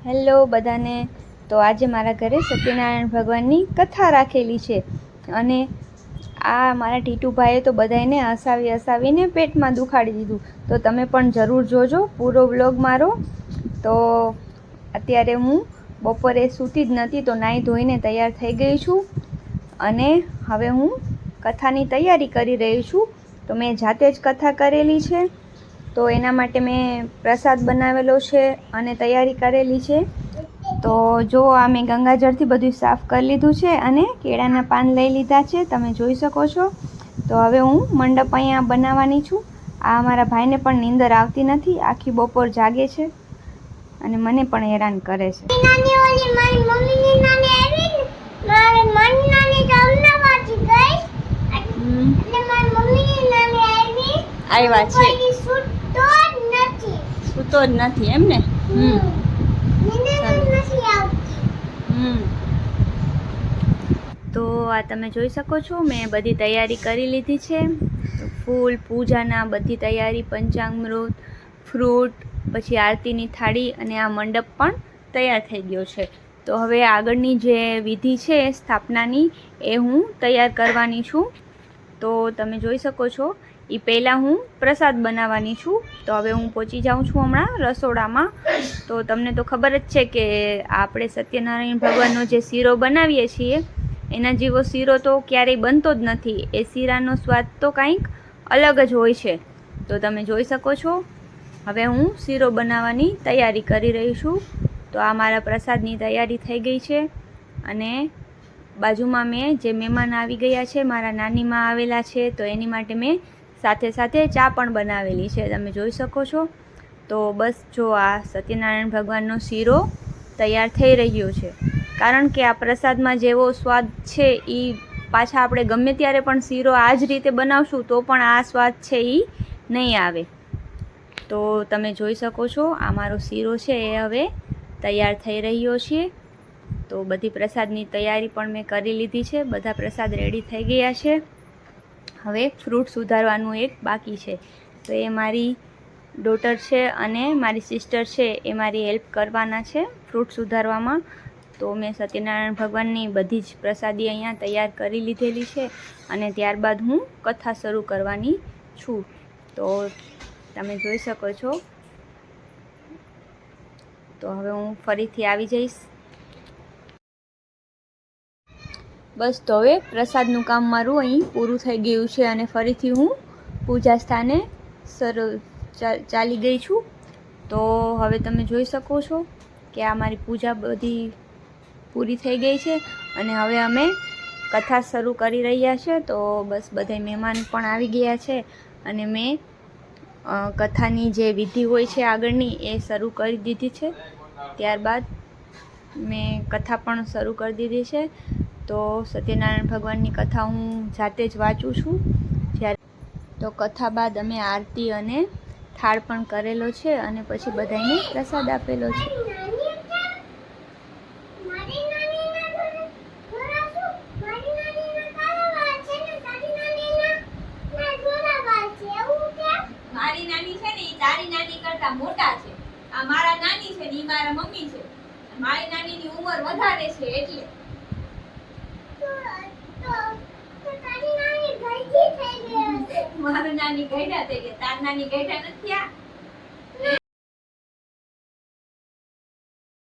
Hello બધાને. તો આજે મારા ઘરે સત્યનારાયણ ભગવાનની કથા રાખેલી છે અને આ મારા ટીટુભાઈએ તો બધાને હસાવીને પેટમાં દુખાડી દીધું. તો તમે પણ જરૂર જોજો પૂરો વ્લોગ મારો. તો અત્યારે હું બપોરે સૂતી જ નથી, તો નાહી ધોઈને તૈયાર થઈ ગઈ છું અને હવે હું કથાની તૈયારી કરી રહી છું. તો મેં જાતે જ કથા કરેલી છે, તો એના માટે મેં પ્રસાદ બનાવેલો છે અને તૈયારી કરેલી છે. તો જો આ મેં ગંગાજળથી બધું સાફ કરી લીધું છે અને કેળાના પાન લઈ લીધા છે, તમે જોઈ શકો છો. તો હવે હું મંડપ અહીંયા બનાવવાની છું. આ મારા ભાઈને પણ નીંદર આવતી નથી, આખી બપોર જાગે છે અને મને પણ હેરાન કરે છે. આવ્યા છે, સૂતો જ નથી એમ ને. તો આ તમે જોઈ શકો છો, મેં બધી તૈયારી કરી લીધી છે. ફૂલ પૂજાના બધી તૈયારી, પંચામૃત, ફ્રૂટ, પછી આરતીની થાળી અને આ મંડપ પણ તૈયાર થઈ ગયો છે. તો હવે આગળની જે વિધિ છે સ્થાપનાની, એ હું તૈયાર કરવાની છું. તો તમે જોઈ શકો છો, એ પહેલાં હું પ્રસાદ બનાવવાની છું. તો હવે હું પહોંચી જાઉં છું હમણાં રસોડામાં. તો તમને તો ખબર જ છે કે આપણે સત્યનારાયણ ભગવાનનો જે શીરો બનાવીએ છીએ, એના જેવો શીરો તો ક્યારેય બનતો જ નથી. એ શીરાનો સ્વાદ તો કંઈક અલગ જ હોય છે. તો તમે જોઈ શકો છો, હવે હું શીરો બનાવવાની તૈયારી કરી રહી છું. તો આ મારા પ્રસાદની તૈયારી થઈ ગઈ છે અને બાજુમાં મેં જે મહેમાન આવી ગયા છે, મારા નાનીમાં આવેલા છે, તો એની માટે મેં સાથે સાથે ચા પણ બનાવેલી છે, તમે જોઈ શકો છો. તો બસ જો આ સત્યનારાયણ ભગવાનનો શીરો તૈયાર થઈ રહ્યો છે. કારણ કે આ પ્રસાદમાં જેવો સ્વાદ છે, એ પાછા આપણે ગમે ત્યારે પણ શીરો આ જ રીતે બનાવશું તો પણ આ સ્વાદ છે એ નહીં આવે. તો તમે જોઈ શકો છો, આ મારો શીરો છે એ હવે તૈયાર થઈ રહ્યો છે. તો બધી પ્રસાદની તૈયારી પણ મેં કરી લીધી છે, બધા પ્રસાદ રેડી થઈ ગયા છે. હવે ફ્રૂટ સુધારવાનું એક બાકી છે. તો એ મારી ડોટર છે અને મારી સિસ્ટર છે, એ મારી હેલ્પ કરવાના છે ફ્રૂટ સુધારવામાં. તો મેં સત્યનારાયણ ભગવાનની બધી જ પ્રસાદી અહીંયા તૈયાર કરી લીધેલી છે અને ત્યારબાદ હું કથા શરૂ કરવાની છું. તો તમે જોઈ શકો છો. તો હવે હું ફરીથી આવી જઈશ. બસ તો હવે પ્રસાદનું કામ મારું અહીં પૂરું થઈ ગયું છે અને ફરીથી હું પૂજા સ્થાને ચાલી ગઈ છું. તો હવે તમે જોઈ શકો છો કે આ મારી પૂજા બધી પૂરી થઈ ગઈ છે અને હવે અમે કથા શરૂ કરી રહ્યા છે. તો બસ બધા મહેમાન પણ આવી ગયા છે અને મેં કથાની જે વિધિ હોય છે આગળની, એ શરૂ કરી દીધી છે. ત્યારબાદ મેં કથા પણ શરૂ કરી દીધી છે. તો સત્યનારાયણ ભગવાનની કથા હું જાતે જ વાંચું છું. તો કથા બાદ અમે આરતી અને થાળ પણ કરેલો છે અને પછી બધાને પ્રસાદ આપેલો છે. મારી નાની છે ને, એ તારી નાની કરતા મોટા છે. આ મારા નાની છે ને, એ મારા મમ્મી છે. મારી નાનીની ઉંમર વધારે છે એટલે. મારું નાની ગઈઢા થઈ ગયા, તાર નાની ગઈઢા નથી થયા.